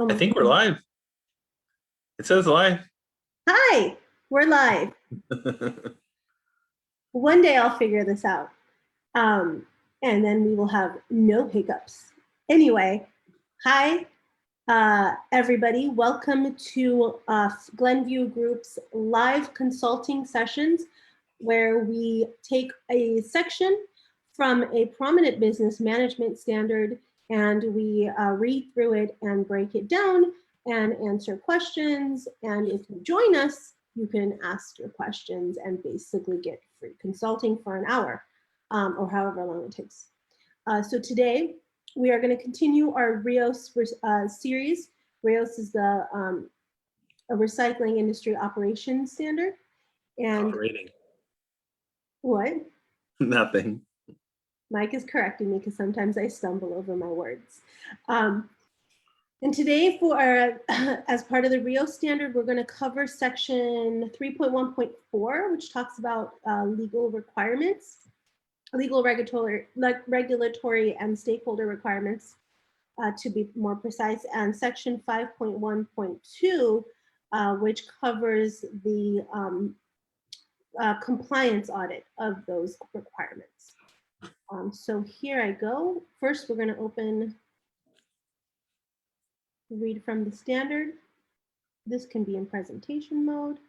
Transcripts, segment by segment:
I think we're live. It says live. Hi, we're live. One day I'll figure this out. Um, and then we will have no hiccups. Anyway, hi, everybody. Welcome to Glenview Group's live consulting sessions, where we take a section from a prominent business management standard and we read through it and break it down and answer questions. And if you join us, you can ask your questions and basically get free consulting for an hour or however long it takes. So today we are going to continue our RIOS series. RIOS is the a recycling industry operations standard. And Operating. What? Nothing. Mike is correcting me because sometimes I stumble over my words. And today, as part of the RIOS standard, we're going to cover section 3.1.4, which talks about legal requirements, legal regulatory and stakeholder requirements, to be more precise, and section 5.1.2, which covers the compliance audit of those requirements. So here I go. First, we're going to read from the standard. This can be in presentation mode.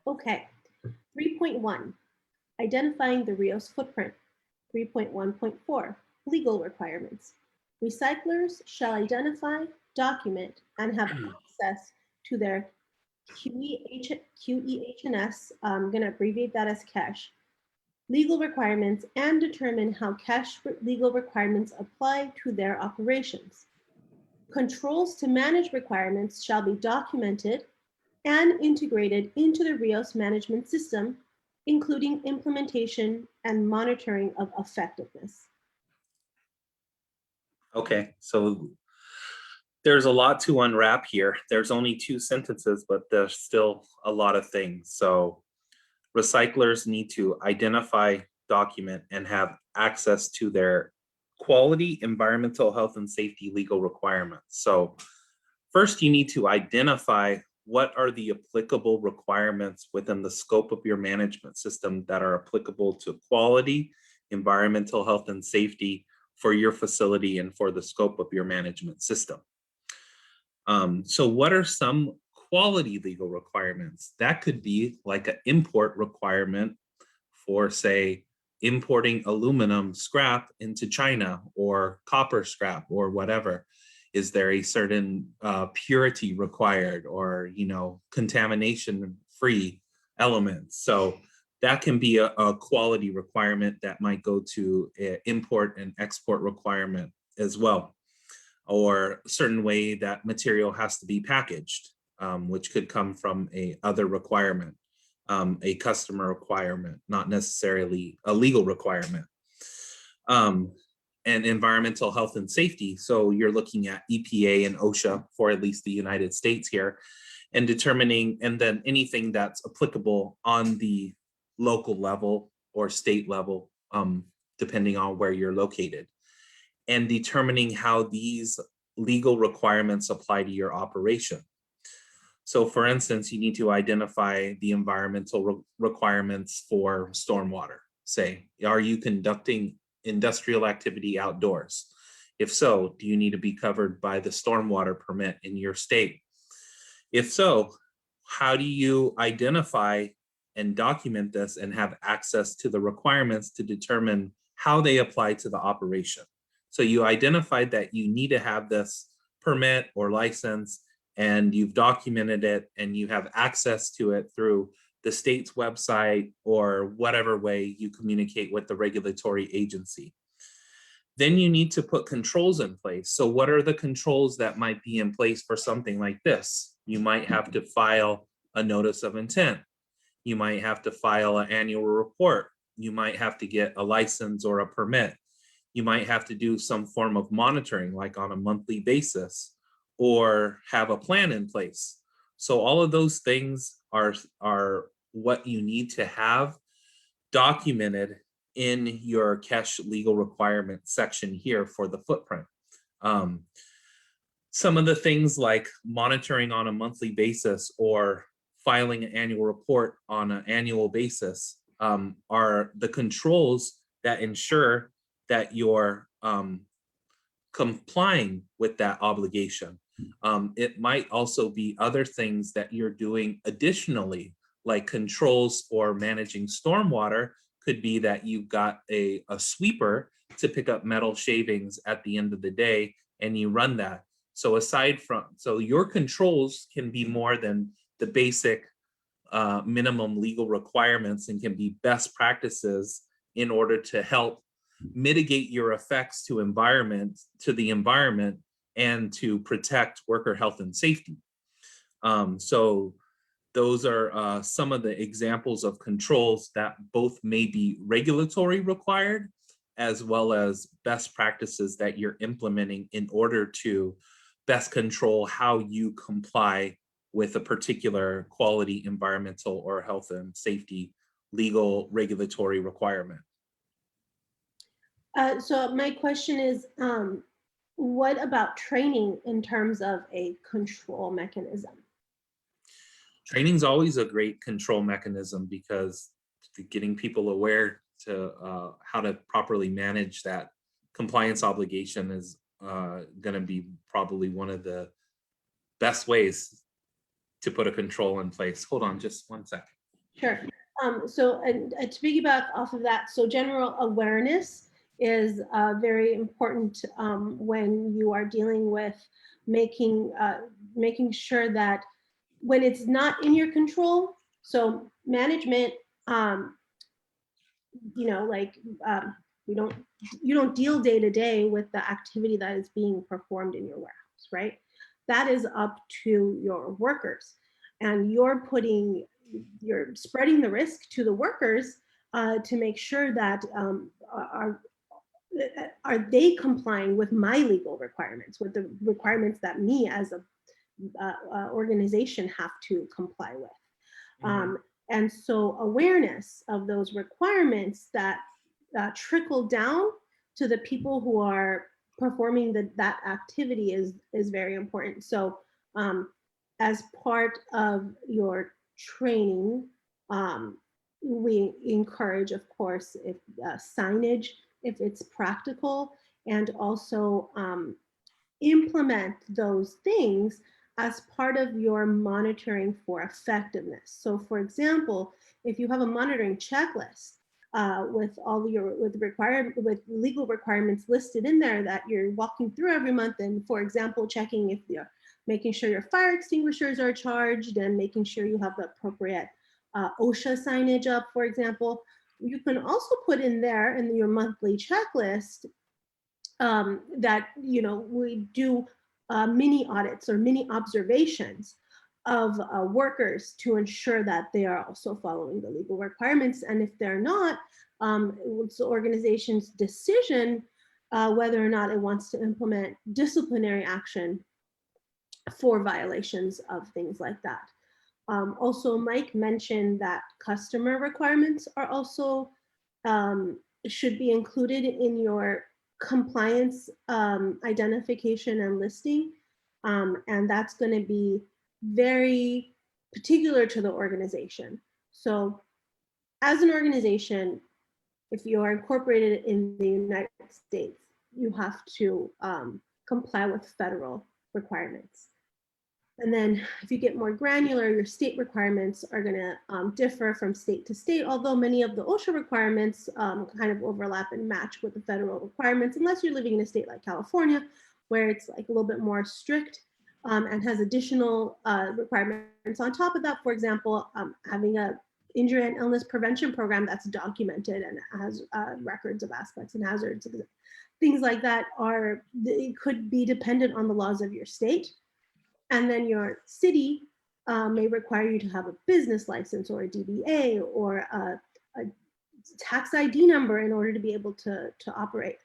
Okay, 3.1, identifying the RIOS footprint. 3.1.4, legal requirements. Recyclers shall identify, document, and have access to their QEH&S, I'm going to abbreviate that as cash, legal requirements and determine how cash legal requirements apply to their operations. Controls to manage requirements shall be documented and integrated into the RIOS management system, including implementation and monitoring of effectiveness. Okay, so there's a lot to unwrap here. There's only 2 sentences, but there's still a lot of things. So recyclers need to identify, document, and have access to their quality, environmental, health, and safety legal requirements. So first, you need to identify what are the applicable requirements within the scope of your management system that are applicable to quality, environmental, health, and safety for your facility and for the scope of your management system. So what are some quality legal requirements? That could be like an import requirement for, say, importing aluminum scrap into China or copper scrap or whatever. Is there a certain purity required or, contamination-free elements? So that can be a quality requirement that might go to an import and export requirement as well, or a certain way that material has to be packaged, which could come from a other requirement, a customer requirement, not necessarily a legal requirement. And environmental health and safety. So you're looking at EPA and OSHA for at least the United States here, and determining, and then anything that's applicable on the local level or state level, depending on where you're located, and determining how these legal requirements apply to your operation. So for instance, you need to identify the environmental requirements for stormwater. Say, are you conducting industrial activity outdoors? If so, do you need to be covered by the stormwater permit in your state? If so, how do you identify and document this and have access to the requirements to determine how they apply to the operation? So you identified that you need to have this permit or license, and you've documented it and you have access to it through the state's website or whatever way you communicate with the regulatory agency. Then you need to put controls in place. So what are the controls that might be in place for something like this? You might have to file a notice of intent. You might have to file an annual report. You might have to get a license or a permit. You might have to do some form of monitoring, like on a monthly basis, or have a plan in place. So all of those things are what you need to have documented in your cash legal requirement section here for the footprint. Some of the things like monitoring on a monthly basis or filing an annual report on an annual basis are the controls that ensure that you're complying with that obligation. It might also be other things that you're doing additionally, like controls or managing stormwater. Could be that you've got a sweeper to pick up metal shavings at the end of the day and you run that. So so your controls can be more than the basic minimum legal requirements and can be best practices in order to help mitigate your effects to the environment and to protect worker health and safety. So those are some of the examples of controls that both may be regulatory required as well as best practices that you're implementing in order to best control how you comply with a particular quality, environmental, or health and safety legal regulatory requirement. So my question is, what about training in terms of a control mechanism? Training is always a great control mechanism because getting people aware to how to properly manage that compliance obligation is going to be probably one of the best ways to put a control in place. Hold on just 1 second. Sure. So to piggyback off of that, so general awareness is very important when you are dealing with making sure that when it's not in your control, so management, you know, like you don't deal day to day with the activity that is being performed in your warehouse, right? That is up to your workers, and you're spreading the risk to the workers to make sure that are they complying with my legal requirements, with the requirements that me as a organization have to comply with. Mm-hmm. And so awareness of those requirements that trickle down to the people who are performing that activity is very important. So as part of your training, we encourage, of course, if signage, if it's practical, and also implement those things as part of your monitoring for effectiveness. So for example, if you have a monitoring checklist with all your with legal requirements listed in there that you're walking through every month, and for example, checking if you're making sure your fire extinguishers are charged and making sure you have the appropriate OSHA signage up, for example, you can also put in there in your monthly checklist that, you know, we do mini audits or mini observations of workers to ensure that they are also following the legal requirements. And if they're not, it's the organization's decision whether or not it wants to implement disciplinary action for violations of things like that. Also, Mike mentioned that customer requirements are also should be included in your compliance identification and listing. And that's going to be very particular to the organization. So as an organization, if you are incorporated in the United States, you have to comply with federal requirements. And then if you get more granular, your state requirements are going to differ from state to state, although many of the OSHA requirements kind of overlap and match with the federal requirements, unless you're living in a state like California, where it's like a little bit more strict and has additional requirements on top of that. For example, having a injury and illness prevention program that's documented and has records of aspects and hazards, things like that it could be dependent on the laws of your state. And then your city may require you to have a business license or a DBA or a tax ID number in order to be able to operate.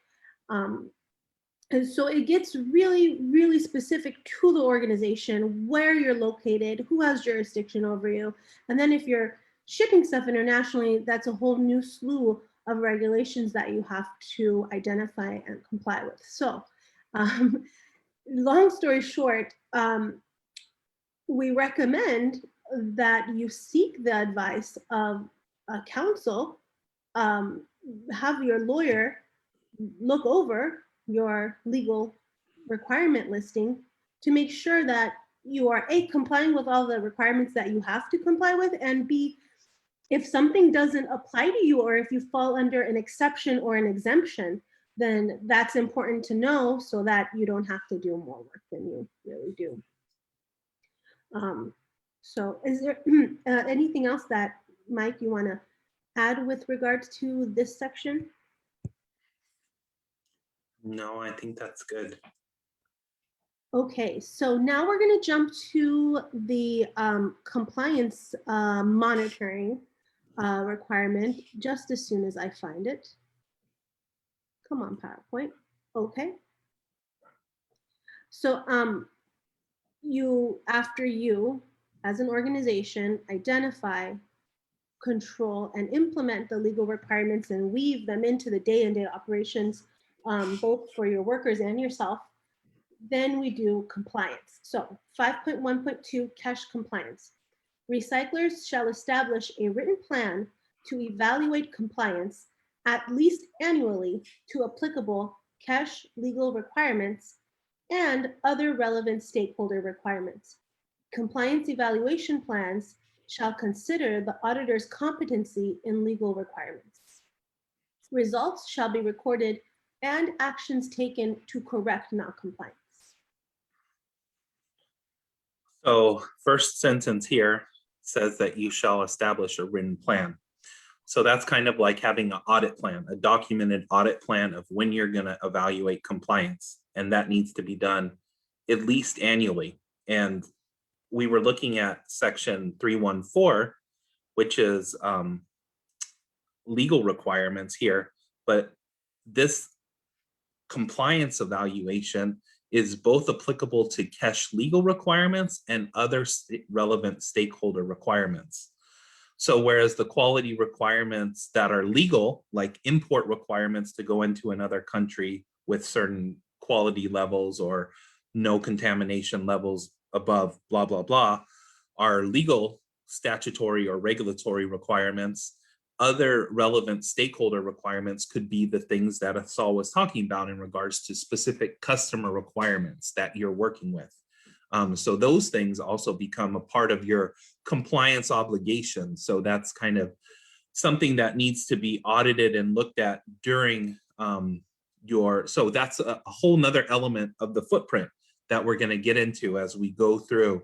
And so it gets really, really specific to the organization, where you're located, who has jurisdiction over you. And then if you're shipping stuff internationally, that's a whole new slew of regulations that you have to identify and comply with. So long story short, we recommend that you seek the advice of a counsel, have your lawyer look over your legal requirement listing to make sure that you are A, complying with all the requirements that you have to comply with, and B, if something doesn't apply to you or if you fall under an exception or an exemption, then that's important to know so that you don't have to do more work than you really do. So is there anything else that, Mike, you want to add with regards to this section? No, I think that's good. Okay, so now we're going to jump to the compliance monitoring requirement just as soon as I find it. Come on, PowerPoint. Okay. So after you, as an organization, identify, control, and implement the legal requirements and weave them into the day-to-day operations, both for your workers and yourself, then we do compliance. So 5.1.2 cash compliance. Recyclers shall establish a written plan to evaluate compliance at least annually to applicable cash legal requirements and other relevant stakeholder requirements. Compliance evaluation plans shall consider the auditor's competency in legal requirements. Results shall be recorded and actions taken to correct non-compliance. So first sentence here says that you shall establish a written plan. So that's kind of like having an audit plan, a documented audit plan of when you're going to evaluate compliance. And that needs to be done at least annually. And we were looking at section 314, which is legal requirements here. But this compliance evaluation is both applicable to cash legal requirements and other relevant stakeholder requirements. So whereas the quality requirements that are legal, like import requirements to go into another country with certain quality levels or no contamination levels above blah, blah, blah, are legal, statutory, or regulatory requirements, other relevant stakeholder requirements could be the things that Asal was talking about in regards to specific customer requirements that you're working with. So those things also become a part of your compliance obligation. So that's kind of something that needs to be audited and looked at during so that's a whole nother element of the footprint that we're going to get into as we go through.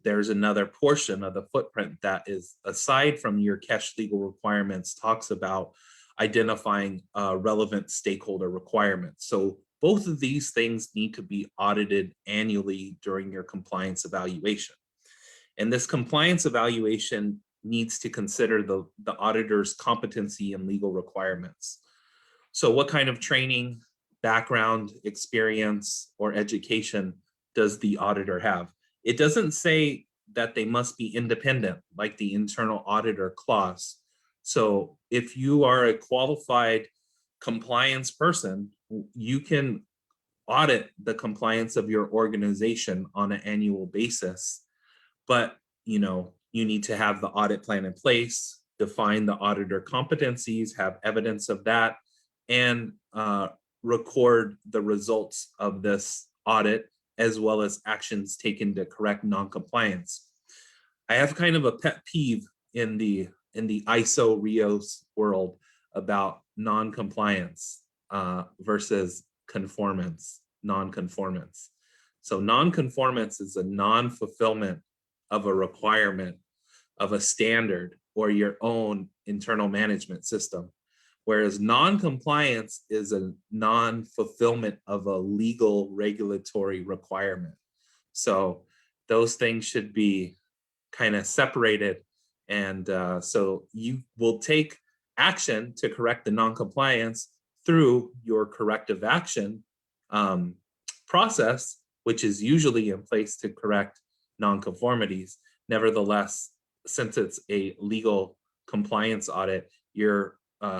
There's another portion of the footprint that is, aside from your cash legal requirements, talks about identifying relevant stakeholder requirements. So both of these things need to be audited annually during your compliance evaluation. And this compliance evaluation needs to consider the auditor's competency and legal requirements. So what kind of training, background, experience, or education does the auditor have? It doesn't say that they must be independent, like the internal auditor clause. So if you are a qualified compliance person, you can audit the compliance of your organization on an annual basis. But you need to have the audit plan in place, define the auditor competencies, have evidence of that, and record the results of this audit, as well as actions taken to correct non-compliance. I have kind of a pet peeve in the ISO RIOS world about non-compliance versus non-conformance. So non-conformance is a non-fulfillment of a requirement of a standard or your own internal management system. Whereas non-compliance is a non-fulfillment of a legal regulatory requirement. So those things should be kind of separated. And so you will take action to correct the non-compliance through your corrective action process, which is usually in place to correct non-conformities. Nevertheless, since it's a legal compliance audit, you're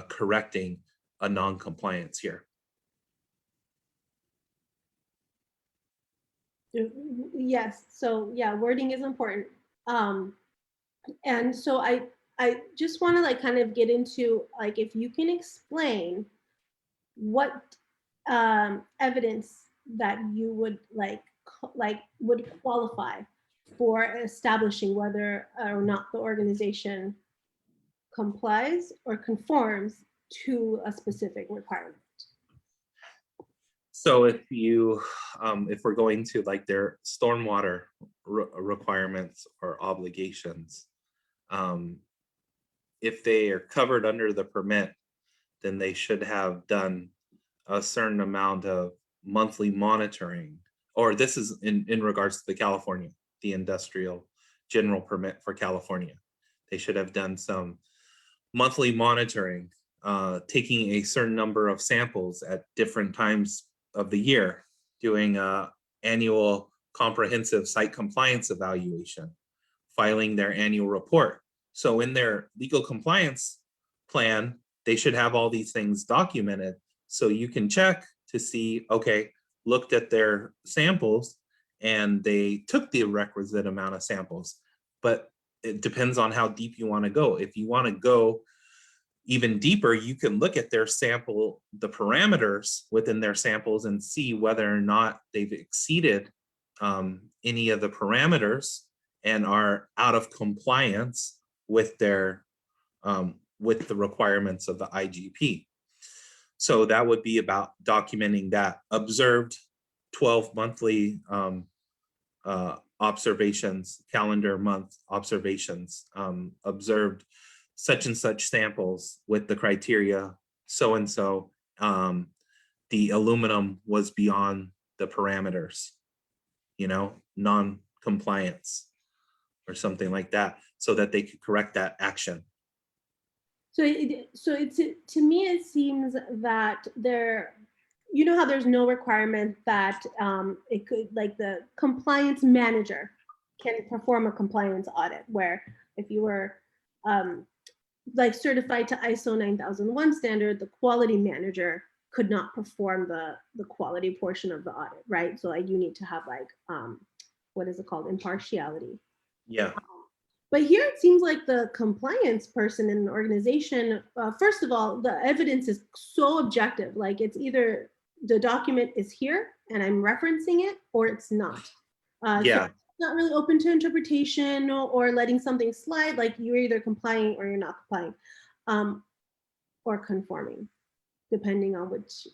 correcting a non-compliance here. Yes, so yeah, wording is important. And so I just want to like kind of get into like if you can explain what evidence that you would like would qualify for establishing whether or not the organization complies or conforms to a specific requirement. So if we're going to like their stormwater requirements or obligations, if they are covered under the permit, then they should have done a certain amount of monthly monitoring, or this is in regards to the industrial general permit for California. They should have done some monthly monitoring, taking a certain number of samples at different times of the year, doing a annual comprehensive site compliance evaluation, filing their annual report. So in their legal compliance plan, they should have all these things documented so you can check to see, okay, looked at their samples and they took the requisite amount of samples, but it depends on how deep you want to go. If you want to go even deeper, you can look at their sample, the parameters within their samples, and see whether or not they've exceeded any of the parameters and are out of compliance with their with the requirements of the IGP. So that would be about documenting that observed 12 monthly observations, calendar month observations, observed such and such samples with the criteria so and so. The aluminum was beyond the parameters, non-compliance or something like that, so that they could correct that action. So it's to me it seems that you know how there's no requirement that it could like the compliance manager can perform a compliance audit, where if you were like certified to ISO 9001 standard, the quality manager could not perform the quality portion of the audit, right? So like you need to have like what is it called, impartiality. Yeah. But here it seems like the compliance person in an organization, first of all, the evidence is so objective. Like it's either the document is here and I'm referencing it, or it's not. Yeah. So it's not really open to interpretation or letting something slide. Like you're either complying or you're not complying, or conforming, depending on which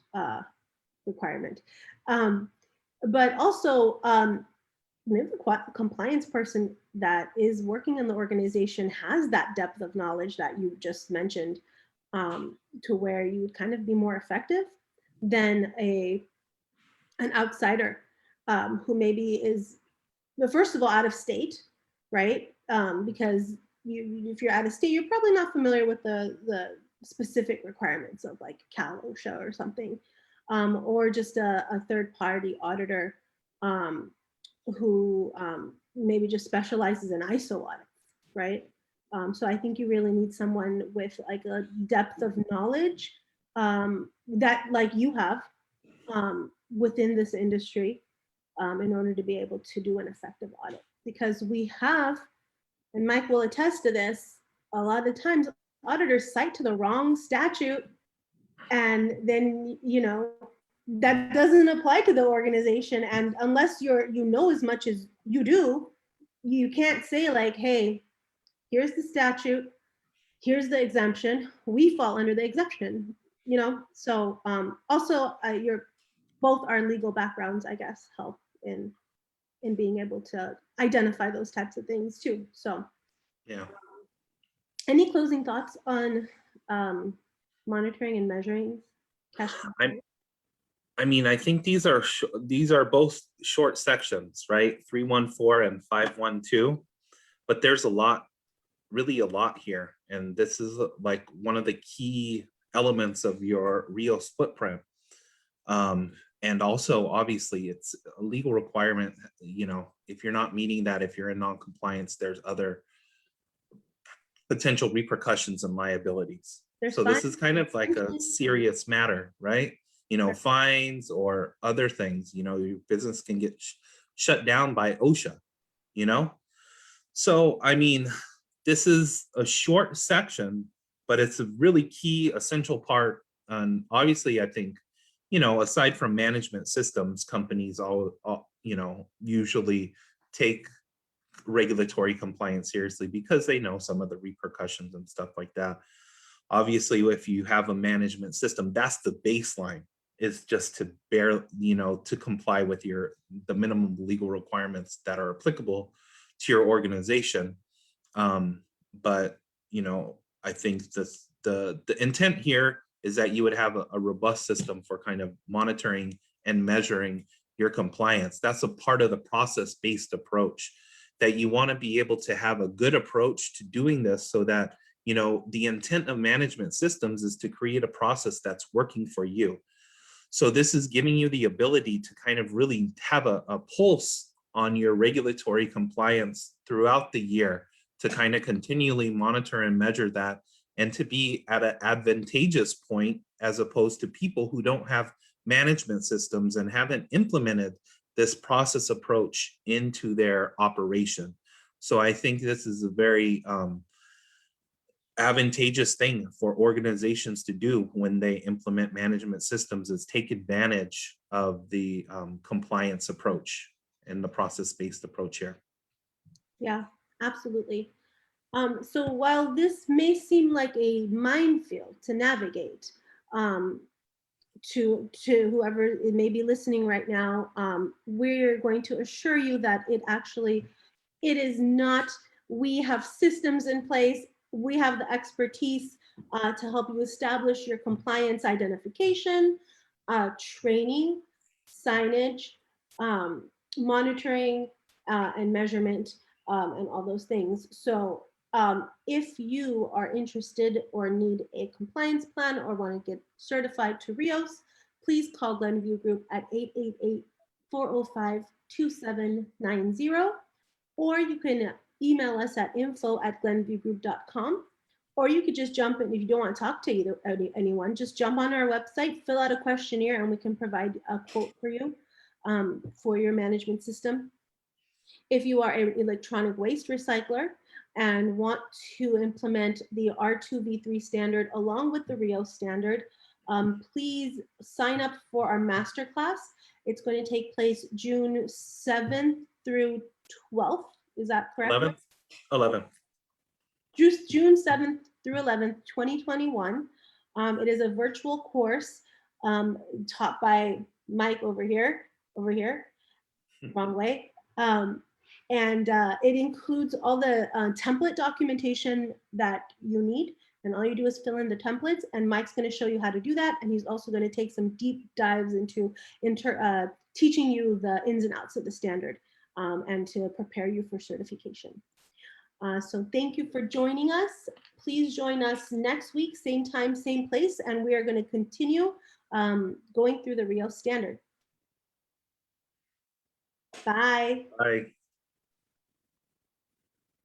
requirement. But also, maybe the compliance person that is working in the organization has that depth of knowledge that you just mentioned, to where you would kind of be more effective than an outsider who maybe is, first of all, out of state, right? Because if you're out of state, you're probably not familiar with the specific requirements of like Cal OSHA or something, or just a third party auditor who maybe just specializes in ISO audits, right? So I think you really need someone with like a depth of knowledge that like you have within this industry in order to be able to do an effective audit. Because we have, and Mike will attest to this, a lot of times auditors cite to the wrong statute, and then that doesn't apply to the organization. And unless you know as much as you do, you can't say like, hey, here's the statute, here's the exemption, we fall under the exception. So also your both our legal backgrounds, I guess, help in being able to identify those types of things too. So Yeah. Any closing thoughts on monitoring and measuring cash? I mean, I think these are both short sections, right? 314 and 512, but there's really a lot here. And this is like one of the key elements of your RIOS footprint. And also, obviously, it's a legal requirement. If you're not meeting that, if you're in non-compliance, there's other potential repercussions and liabilities. So this is kind of like a serious matter, right? Fines or other things, your business can get shut down by OSHA, you know? So, I mean, this is a short section, but it's a really key, essential part. And obviously, I think, you know, aside from management systems, companies all you know, usually take regulatory compliance seriously because they know some of the repercussions and stuff like that. Obviously, if you have a management system, that's the baseline, is just to bear, you know, to comply with the minimum legal requirements that are applicable to your organization. But, you know, I think the intent here is that you would have a robust system for kind of monitoring and measuring your compliance. That's a part of the process-based approach, that you want to be able to have a good approach to doing this, so that, you know, the intent of management systems is to create a process that's working for you. So this is giving you the ability to kind of really have a pulse on your regulatory compliance throughout the year, to kind of continually monitor and measure that, and to be at an advantageous point, as opposed to people who don't have management systems and haven't implemented this process approach into their operation. So I think this is a very advantageous thing for organizations to do when they implement management systems, is take advantage of the compliance approach and the process-based approach here. Yeah, absolutely. So while this may seem like a minefield to navigate, to whoever may be listening right now, we're going to assure you that it is not. We have systems in place. We have the expertise to help you establish your compliance identification, training, signage, monitoring, and measurement, and all those things. So if you are interested or need a compliance plan or want to get certified to RIOS, please call Glenview Group at 888-405-2790, or you can email us at info@glenviewgroup.com, or you could just jump in. If you don't want to talk to anyone, just jump on our website, fill out a questionnaire, and we can provide a quote for you for your management system. If you are an electronic waste recycler and want to implement the R2V3 standard along with the RIOS standard, please sign up for our masterclass. It's going to take place June 7th through 12th. Is that correct? 11th. June 7th through 11th, 2021. It is a virtual course taught by Mike over here, wrong way. And it includes all the template documentation that you need. And all you do is fill in the templates, and Mike's going to show you how to do that. And he's also going to take some deep dives into teaching you the ins and outs of the standard, and to prepare you for certification. So thank you for joining us. Please join us next week, same time, same place, and we are going to continue going through the RIOS standard. Bye. Bye.